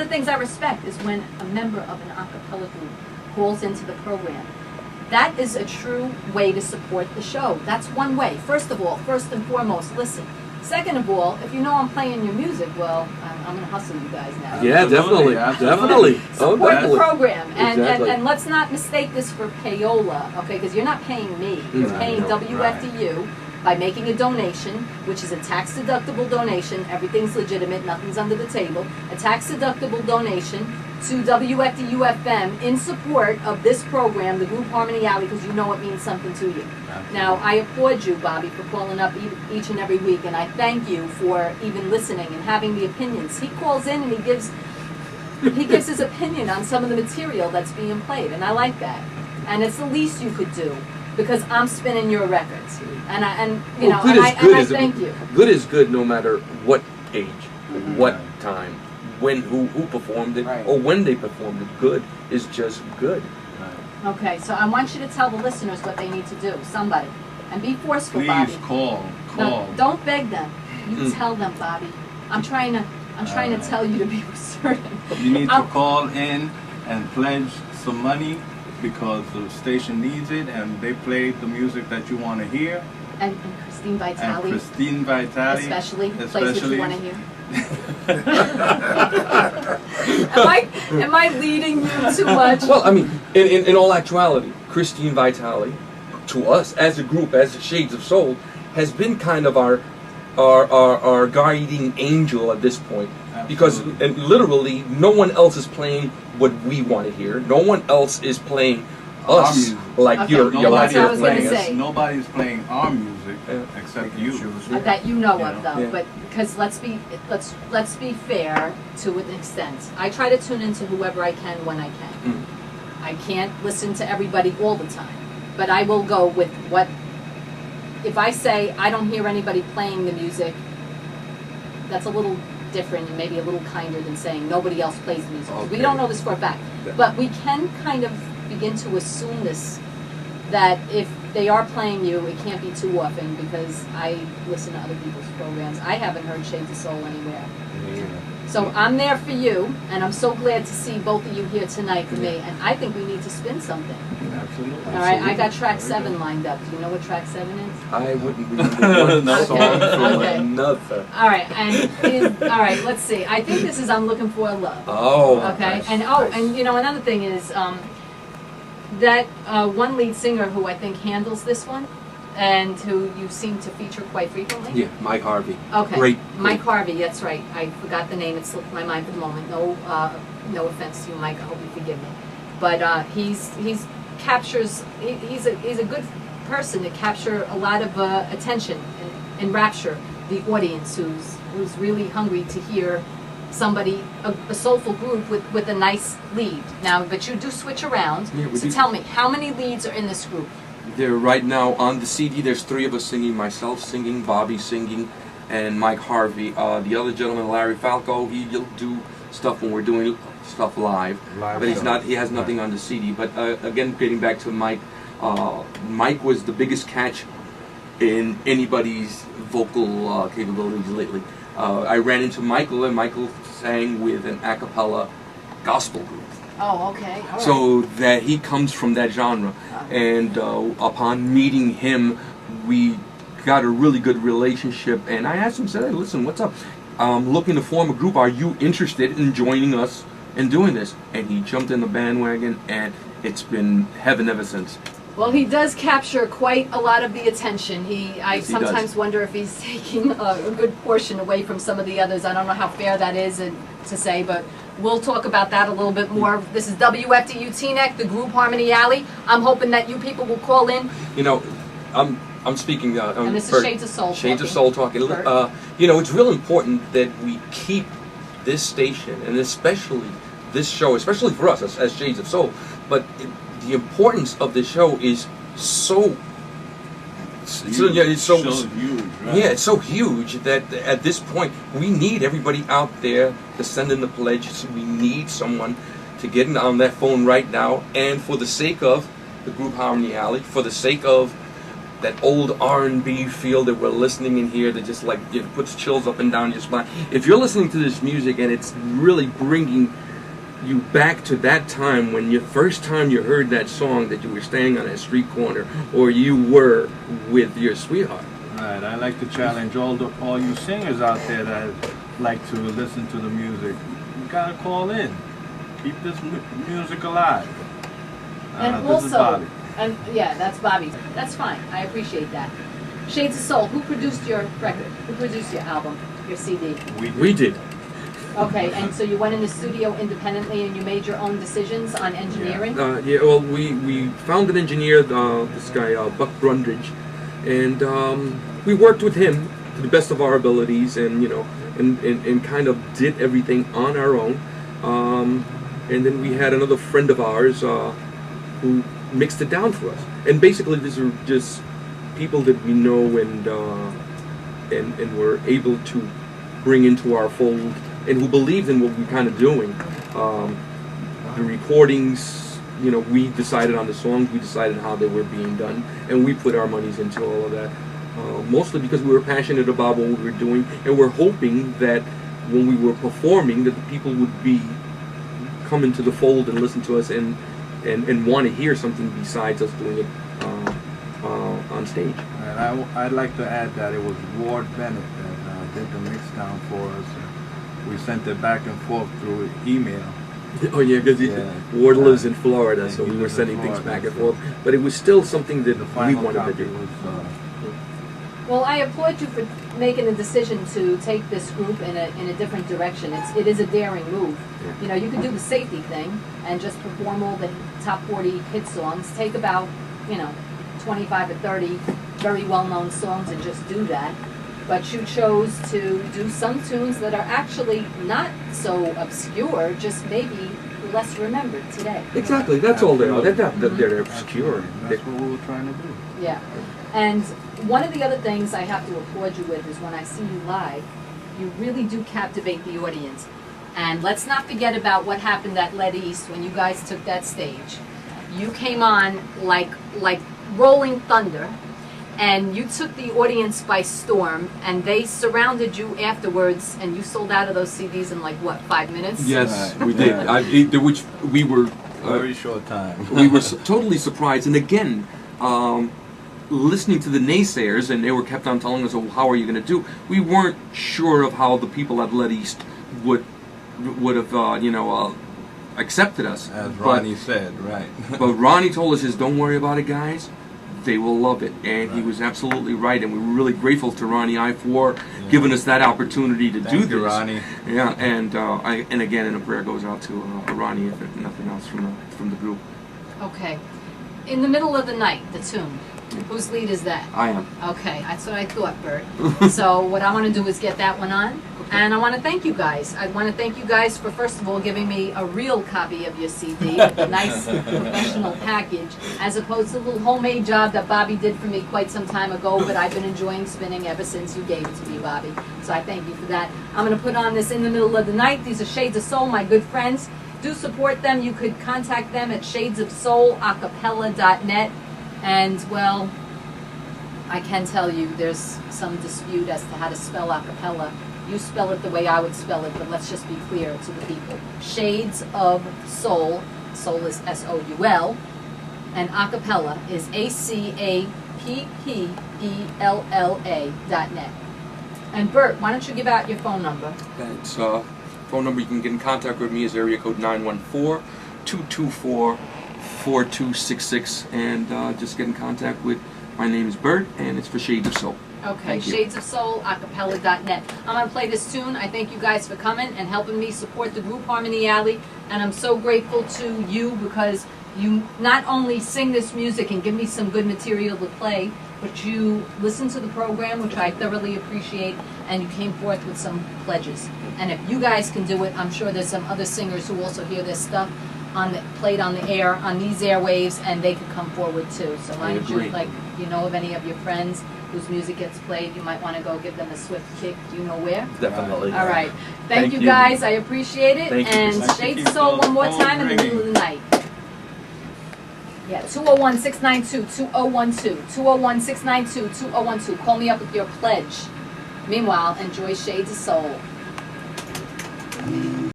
the things I respect is when a member of an a cappella group calls into the program. That is a true way to support the show. That's one way. First of all, first and foremost, listen. Second of all, if you know I'm playing your music, well, I'm going to hustle you guys now. Yeah, definitely, definitely. Support the program, Exactly. and let's not mistake this for payola, okay? Because you're not paying me. You're paying WFDU by making a donation, which is a tax-deductible donation. Everything's legitimate. Nothing's under the table. A tax-deductible donation to WFDU-FM in support of this program, the group Harmony Alley, because you know it means something to you. Now, I applaud you, Bobby, for calling up each and every week, and I thank you for even listening and having the opinions. He calls in and he gives his opinion on some of the material that's being played, and I like that. And it's the least you could do, because I'm spinning your records, and I thank you. Good is good, no matter what age, what time, when who performed it, or when they performed it. Good is just good. Okay, so I want you to tell the listeners what they need to do. Somebody, and be forceful, Bobby. Please call. No, don't beg them. You tell them, Bobby. I'm trying to tell you to be certain. You need to call in and pledge some money, because the station needs it, and they play the music that you want to hear. And Christine Vitale. And Christine Vitale. Especially plays what you want to hear. Am I leading you too much? Well, I mean, in all actuality, Christine Vitale, to us as a group, as the Shades of Soul, has been kind of our guiding angel at this point. Because literally, no one else is playing what we want to hear. No one else is playing us like you're playing us. Nobody's playing our music except you. That you know of, though. But because let's be fair to an extent. I try to tune into whoever I can when I can. I can't listen to everybody all the time, but I will go with what. If I say I don't hear anybody playing the music, that's a little different and maybe a little kinder than saying nobody else plays the music. Okay. We don't know this for a fact, but we can kind of begin to assume this, that if they are playing you, it can't be too often, because I listen to other people's programs. I haven't heard Shades of Soul anywhere. So I'm there for you, and I'm so glad to see both of you here tonight with me, and I think we need to spin something. Absolutely. All right, I got track 7 lined up. Do you know what track 7 is? I wouldn't remember one song from another. All right, all right, let's see. I think this is I'm Looking for Love. Oh. Okay, Nice. And you know, another thing is that one lead singer who I think handles this one, and who you seem to feature quite frequently. Yeah, Mike Harvey. Okay. Great. Mike Harvey, that's right. I forgot the name. It slipped my mind for the moment. No offense to you, Mike. I hope you forgive me. But he's a good person to capture a lot of attention and rapture the audience who's really hungry to hear somebody, a soulful group with a nice lead. Now, but you do switch around. Yeah, so tell me, how many leads are in this group? There right now on the CD, there's 3 of us singing, myself singing, Bobby singing, and Mike Harvey. The other gentleman, Larry Falco, he'll do stuff when we're doing stuff live, but he has nothing on the CD. But again, getting back to Mike, Mike was the biggest catch in anybody's vocal capabilities lately. I ran into Michael, and Michael sang with an a cappella gospel group. Oh, okay. All right. So that he comes from that genre, and upon meeting him, we got a really good relationship. And I asked him, said, "Hey, listen, what's up? I'm looking to form a group. Are you interested in joining us and doing this?" And he jumped in the bandwagon, and it's been heaven ever since. Well, he does capture quite a lot of the attention. I sometimes wonder if he's taking a good portion away from some of the others. I don't know how fair that is to say, but we'll talk about that a little bit more. This is WFDU Teaneck, the group Harmony Alley. I'm hoping that you people will call in. You know, I'm speaking. And this is Shades of Soul. Shades of Soul talking. You know, it's real important that we keep this station, and especially this show, especially for us as Shades of Soul. But the importance of the show is so. It's so huge, right? Yeah, it's so huge that at this point we need everybody out there to send in the pledge. So we need someone to get on that phone right now, and for the sake of the group Harmony Alley, for the sake of that old R&B feel that we're listening in here that just like puts chills up and down your spine. If you're listening to this music and it's really bringing you back to that time when the first time you heard that song, that you were standing on a street corner or you were with your sweetheart. Right, I like to challenge all you singers out there that like to listen to the music. You gotta call in. Keep this music alive. And this is also, Bobby. and yeah, that's Bobby. That's fine. I appreciate that. Shades of Soul. Who produced your record? Who produced your album? Your CD? We did. Okay, and so you went in the studio independently and you made your own decisions on engineering? Yeah, well, we found an engineer, this guy, Buck Brundridge, and we worked with him to the best of our abilities, and and kind of did everything on our own. And then we had another friend of ours who mixed it down for us. And basically, these are just people that we know and were able to bring into our fold, and who believed in what we were kind of doing. The recordings, we decided on the songs, we decided how they were being done, and we put our monies into all of that. Mostly because we were passionate about what we were doing, and we're hoping that when we were performing, that the people would be come into the fold and listen to us and want to hear something besides us doing it on stage. And I'd like to add that it was Ward Bennett that did the mix down for us. We sent it back and forth through email. Oh yeah, because Ward lives in Florida, so we were sending things back and forth. But it was still something that we wanted to do. Well, I applaud you for making the decision to take this group in a different direction. It is a daring move. Yeah. You could do the safety thing and just perform all the top 40 hit songs. Take about 25 or 30 very well-known songs and just do that. But you chose to do some tunes that are actually not so obscure, just maybe less remembered today. Exactly, that's all they are. They're obscure. That's what we were trying to do. Yeah. And one of the other things I have to applaud you with is when I see you live, you really do captivate the audience. And let's not forget about what happened at Let East when you guys took that stage. You came on like rolling thunder, and you took the audience by storm, and they surrounded you afterwards, and you sold out of those CDs in like, what, 5 minutes? Yes, we did. Which we were... Very short time. We were totally surprised. And again, listening to the naysayers, and they were kept on telling us, "Oh, how are you going to do?" We weren't sure of how the people at Let East would have, accepted us. As Ronnie said, right. But Ronnie told us, "Don't worry about it, guys. They will love it," and he was absolutely right. And we were really grateful to Ronnie I for giving us that opportunity to do this. You, Ronnie. Yeah, and again, and a prayer goes out to Ronnie, if nothing else, from the group. Okay. In the Middle of the Night, the tune. Whose lead is that? I am. Okay, that's what I thought, Bert. So what I want to do is get that one on. And I want to thank you guys. I want to thank you guys for, first of all, giving me a real copy of your CD, a nice professional package, as opposed to the little homemade job that Bobby did for me quite some time ago, but I've been enjoying spinning ever since you gave it to me, Bobby. So I thank you for that. I'm going to put on this In the Middle of the Night. These are Shades of Soul, my good friends. Do support them. You could contact them at shadesofsoulacapella.net. And, well, I can tell you there's some dispute as to how to spell acapella. You spell it the way I would spell it, but let's just be clear to the people. Shades of Soul, soul is S-O-U-L, and acapella is ACAPPELLA.net. And Bert, why don't you give out your phone number? It's phone number you can get in contact with me is area code 914-224-4266, and just get in contact with. My name is Bert, and it's for Shades of Soul. Okay, Shades of Soul, acapella.net. I'm going to play this tune. I thank you guys for coming and helping me support the group Harmony Alley, and I'm so grateful to you because you not only sing this music and give me some good material to play, but you listen to the program, which I thoroughly appreciate, and you came forth with some pledges. And if you guys can do it, I'm sure there's some other singers who also hear this stuff played on the air, on these airwaves, and they could come forward too. So why don't you, of any of your friends whose music gets played, you might want to go give them a swift kick. Do you know where? Definitely. All right. Thank you guys. I appreciate it. Thank you. And Shades of Soul one more time in the middle of the night. Yeah, 201-692-2012. 201-692-2012. Call me up with your pledge. Meanwhile, enjoy Shades of Soul.